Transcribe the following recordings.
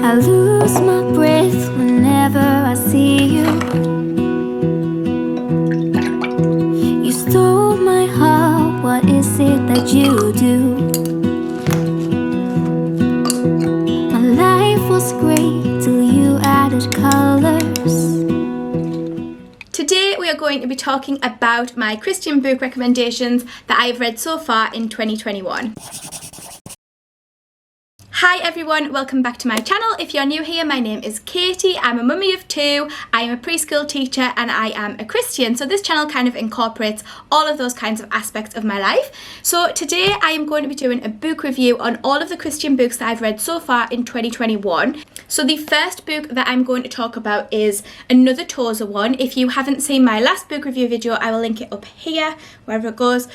I lose my breath whenever I see you. You stole my heart, what is it that you do? My life was great till you added colors. Today we are going to be talking about my Christian book recommendations that I have read so far in 2021. Hi everyone, welcome back to my channel. If you're new here, my name is Katie. I'm a mummy of two, I am a preschool teacher and I am a Christian. So this channel kind of incorporates all of those kinds of aspects of my life. So today I am going to be doing a book review on all of the Christian books that I've read so far in 2021. So the first book that I'm going to talk about is another Tozer one. If you haven't seen my last book review video, I will link it up here, wherever it goes.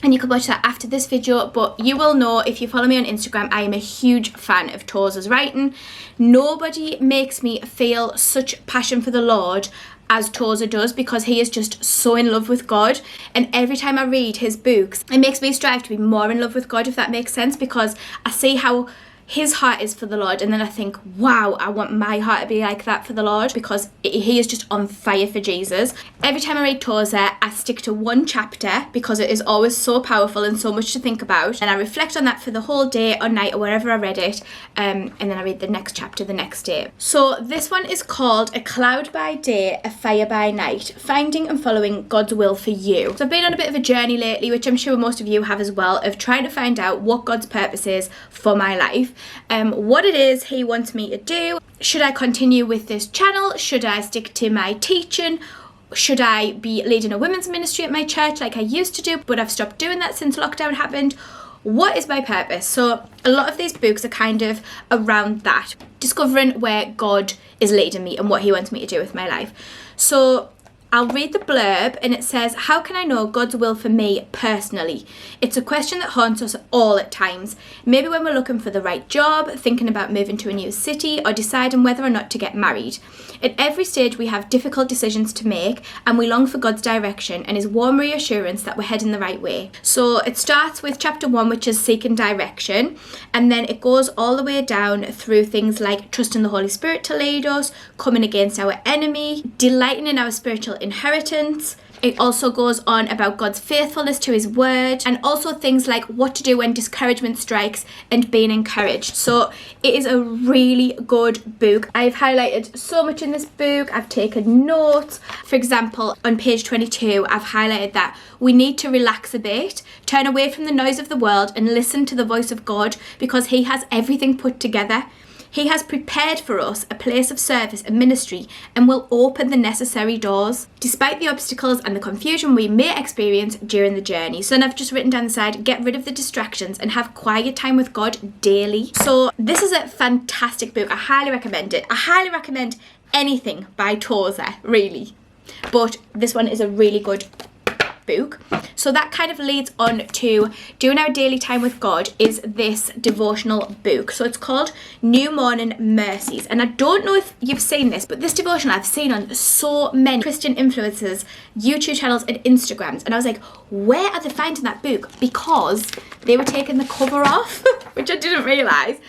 And you can watch that after this video, but you will know if you follow me on Instagram, I am a huge fan of Tozer's writing. Nobody makes me feel such passion for the Lord as Tozer does, because he is just so in love with God, and every time I read his books it makes me strive to be more in love with God, if that makes sense, because I see how his heart is for the Lord, and then I think, wow, I want my heart to be like that for the Lord, because he is just on fire for Jesus. Every time I read Tozer, I stick to one chapter because it is always so powerful and so much to think about, and I reflect on that for the whole day or night or wherever I read it, and then I read the next chapter the next day. So this one is called A Cloud by Day, A Fire by Night, Finding and Following God's Will for You. So I've been on a bit of a journey lately, which I'm sure most of you have as well, of trying to find out what God's purpose is for my life. What it is he wants me to do. Should I continue with this channel? Should I stick to my teaching? Should I be leading a women's ministry at my church like I used to do, but I've stopped doing that since lockdown happened? What is my purpose? So a lot of these books are kind of around that, discovering where God is leading me and what he wants me to do with my life. So I'll read the blurb, and it says, how can I know God's will for me personally? It's a question that haunts us all at times. Maybe when we're looking for the right job, thinking about moving to a new city, or deciding whether or not to get married. At every stage we have difficult decisions to make, and we long for God's direction and his warm reassurance that we're heading the right way. So it starts with chapter 1, which is seeking direction, and then it goes all the way down through things like trusting the Holy Spirit to lead us, coming against our enemy, delighting in our spiritual inheritance. It also goes on about God's faithfulness to his word, and also things like what to do when discouragement strikes and being encouraged. So it is a really good book. I've highlighted so much in this book. I've taken notes. For example, on page 22, I've highlighted that we need to relax a bit, turn away from the noise of the world and listen to the voice of God, because he has everything put together. He has prepared for us a place of service and ministry and will open the necessary doors, despite the obstacles and the confusion we may experience during the journey. So then I've just written down the side, get rid of the distractions and have quiet time with God daily. So this is a fantastic book. I highly recommend it. I highly recommend anything by Tozer, really. But this one is a really good book. So that kind of leads on to doing our daily time with God is this devotional book. So it's called New Morning Mercies, and I don't know if you've seen this, but this devotional I've seen on so many Christian influencers, YouTube channels and Instagrams, and I was like, where are they finding that book? Because they were taking the cover off, which I didn't realise.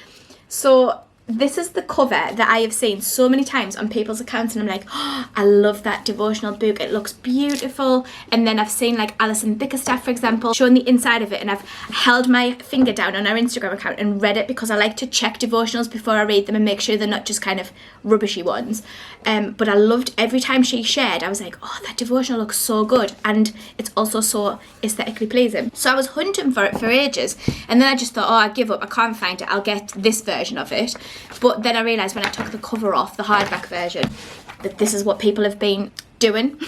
So this is the cover that I have seen so many times on people's accounts, and I'm like, oh, I love that devotional book. It looks beautiful. And then I've seen like Alison Bickerstaff, for example, showing the inside of it, and I've held my finger down on our Instagram account and read it, because I like to check devotionals before I read them and make sure they're not just kind of rubbishy ones. But I loved every time she shared. I was like, oh, that devotional looks so good, and it's also so aesthetically pleasing. So I was hunting for it for ages, and then I just thought, oh, I give up, I can't find it, I'll get this version of it. But then I realised when I took the cover off, the hardback version, that this is what people have been doing.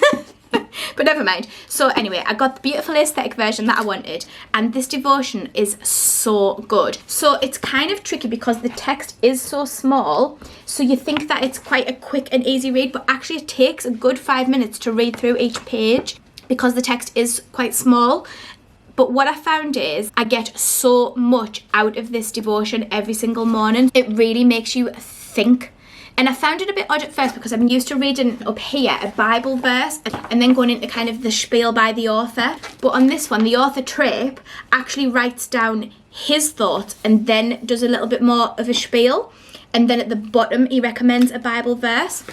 But never mind. So anyway, I got the beautiful aesthetic version that I wanted, and this devotion is so good. So it's kind of tricky because the text is so small, so you think that it's quite a quick and easy read, but actually it takes a good 5 minutes to read through each page because the text is quite small. But what I found is I get so much out of this devotion every single morning. It really makes you think. And I found it a bit odd at first because I'm used to reading up here a Bible verse and then going into kind of the spiel by the author. But on this one, the author Tripp actually writes down his thoughts and then does a little bit more of a spiel. and then at the bottom he recommends a Bible verse.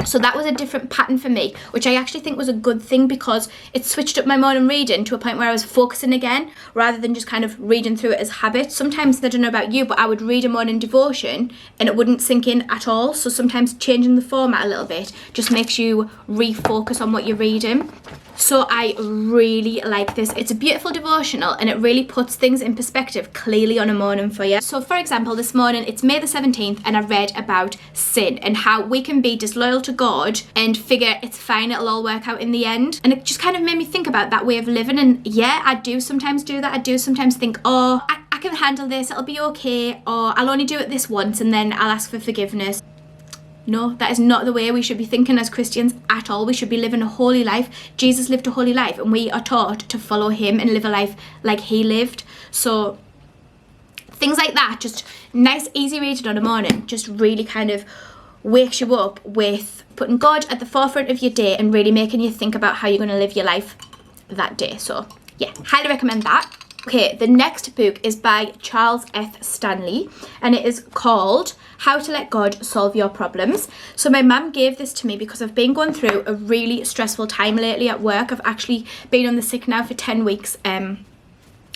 So that was a different pattern for me, which I actually think was a good thing because it switched up my morning reading to a point where I was focusing again rather than just kind of reading through it as habit. Sometimes, I don't know about you, but I would read a morning devotion and it wouldn't sink in at all. So sometimes changing the format a little bit just makes you refocus on what you're reading. So I really like this. It's a beautiful devotional and it really puts things in perspective clearly on a morning for you. So for example, this morning it's May the 17th and I read about sin and how we can be disloyal to God and figure it's fine, it'll all work out in the end. And it just kind of made me think about that way of living. And yeah, I do sometimes do that. I do sometimes think, oh, I can handle this, it'll be okay, or I'll only do it this once and then I'll ask for forgiveness. No, that is not the way we should be thinking as Christians at all. We should be living a holy life. Jesus lived a holy life and we are taught to follow him and live a life like he lived. So things like that, just nice, easy reading on a morning, just really kind of wakes you up with putting God at the forefront of your day and really making you think about how you're going to live your life that day. So yeah, highly recommend that. Okay, the next book is by Charles F. Stanley and it is called How to Let God Solve Your Problems. So my mum gave this to me because I've been going through a really stressful time lately at work. I've actually been on the sick now for 10 weeks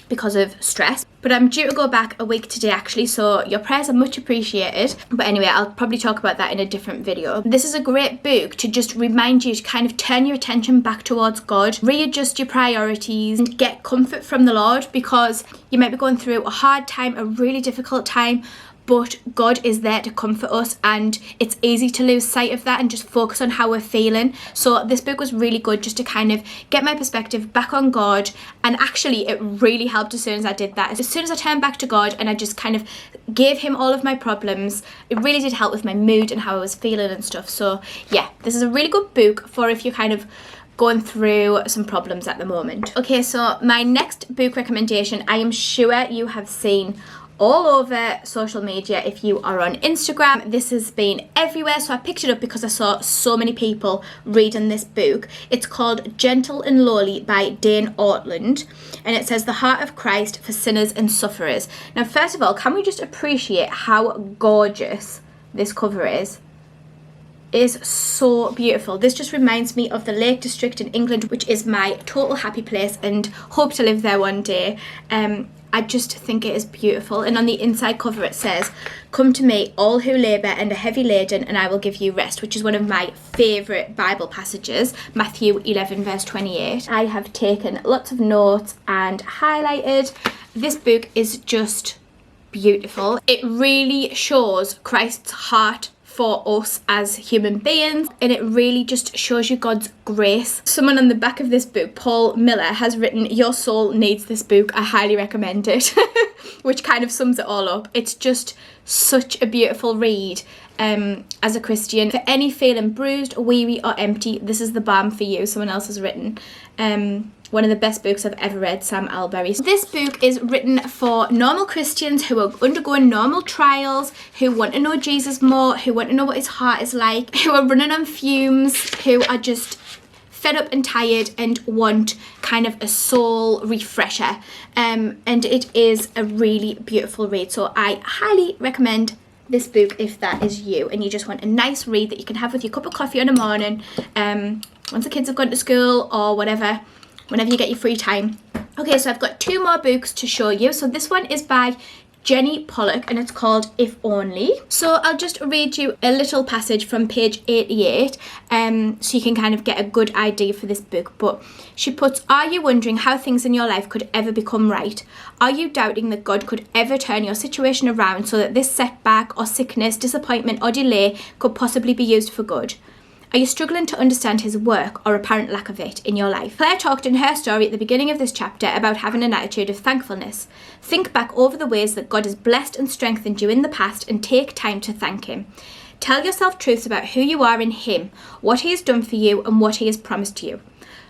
because of stress. But I'm due to go back a week today actually, so your prayers are much appreciated. But anyway, I'll probably talk about that in a different video. This is a great book to just remind you to kind of turn your attention back towards God, readjust your priorities and get comfort from the Lord, because you might be going through a hard time, a really difficult time, but God is there to comfort us and it's easy to lose sight of that and just focus on how we're feeling. So this book was really good just to kind of get my perspective back on God, and actually it really helped as soon as I did that. As soon as I turned back to God and I just kind of gave him all of my problems, it really did help with my mood and how I was feeling and stuff. So yeah, this is a really good book for if you're kind of going through some problems at the moment. Okay, so my next book recommendation, I am sure you have seen all over social media if you are on Instagram. This has been everywhere, so I picked it up because I saw so many people reading this book. It's called Gentle and Lowly by Dane Ortlund, and it says the heart of Christ for sinners and sufferers. Now first of all, can we just appreciate how gorgeous this cover is? It is so beautiful. This just reminds me of the Lake District in England, which is my total happy place and hope to live there one day. I just think it is beautiful. And on the inside cover it says, "Come to me, all who labour and are heavy laden, and I will give you rest," which is one of my favourite Bible passages, Matthew 11 verse 28. I have taken lots of notes and highlighted. This book is just beautiful. It really shows Christ's heart for us as human beings, and it really just shows you God's grace. Someone on the back of this book, Paul Miller, has written, "Your soul needs this book, I highly recommend it," which kind of sums it all up. It's just such a beautiful read as a Christian. For any feeling bruised, weary or empty, this is the balm for you, someone else has written. One of the best books I've ever read, Sam Alberry. This book is written for normal Christians who are undergoing normal trials, who want to know Jesus more, who want to know what his heart is like, who are running on fumes, who are just fed up and tired and want kind of a soul refresher. And it is a really beautiful read. So I highly recommend this book if that is you and you just want a nice read that you can have with your cup of coffee in the morning, once the kids have gone to school or whatever, whenever you get your free time. Okay, so I've got two more books to show you. So this one is by Jennie Pollock and it's called If Only. So I'll just read you a little passage from page 88 so you can kind of get a good idea for this book. But she puts, "Are you wondering how things in your life could ever become right? Are you doubting that God could ever turn your situation around so that this setback or sickness, disappointment or delay could possibly be used for good? Are you struggling to understand his work or apparent lack of it in your life?" Claire talked in her story at the beginning of this chapter about having an attitude of thankfulness. Think back over the ways that God has blessed and strengthened you in the past and take time to thank him. Tell yourself truths about who you are in him, what he has done for you and what he has promised you.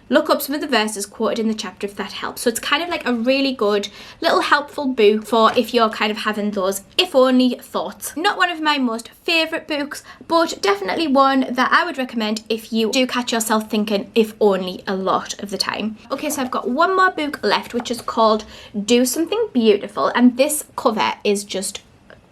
Look up some of the verses quoted in the chapter if that helps. So it's kind of like a really good little helpful book for if you're kind of having those if only thoughts. Not one of my most favourite books, but definitely one that I would recommend if you do catch yourself thinking if only a lot of the time. Okay, so I've got one more book left, which is called Do Something Beautiful, and this cover is just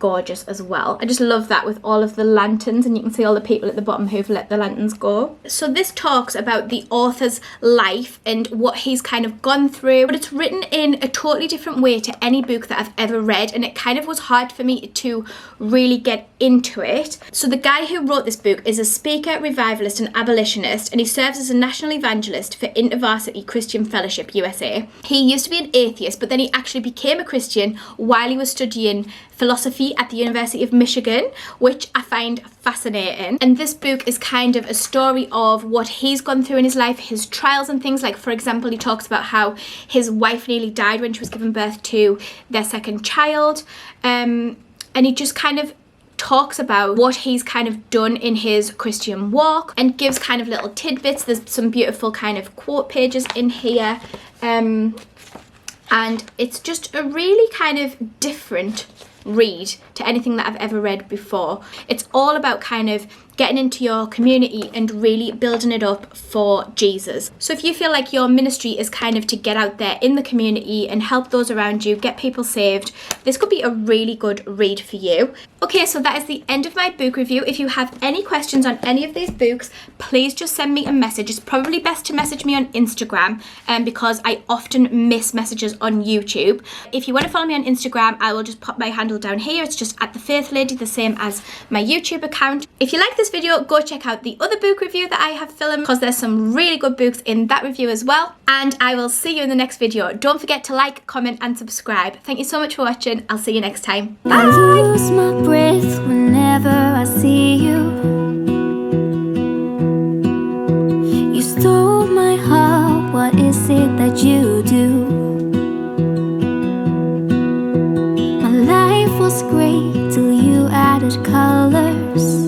gorgeous as well. I just love that with all of the lanterns, and you can see all the people at the bottom who've let the lanterns go. So this talks about the author's life and what he's kind of gone through, but it's written in a totally different way to any book that I've ever read, and it kind of was hard for me to really get into it. So the guy who wrote this book is a speaker, revivalist and abolitionist, and he serves as a national evangelist for InterVarsity Christian Fellowship USA. He used to be an atheist, but then he actually became a Christian while he was studying philosophy at the University of Michigan, which I find fascinating. And this book is kind of a story of what he's gone through in his life, his trials and things. Like, for example, he talks about how his wife nearly died when she was giving birth to their second child, and he just kind of talks about what he's kind of done in his Christian walk and gives kind of little tidbits. There's some beautiful kind of quote pages in here, and it's just a really kind of different read to anything that I've ever read before. It's all about kind of getting into your community and really building it up for Jesus. So if you feel like your ministry is kind of to get out there in the community and help those around you, get people saved, this could be a really good read for you. Okay, so that is the end of my book review. If you have any questions on any of these books, please just send me a message. It's probably best to message me on Instagram, because I often miss messages on YouTube. If you want to follow me on Instagram, I will just pop my handle down here. It's just @thefaithlady, the same as my YouTube account. If you like this video, go check out the other book review that I have filmed, because there's some really good books in that review as well. And I will see you in the next video. Don't forget to like, comment and subscribe. Thank you so much for watching. I'll see you next time. Bye! I lose my breath whenever I see you. You stole my heart, what is it that you do? My life was great till you added colors.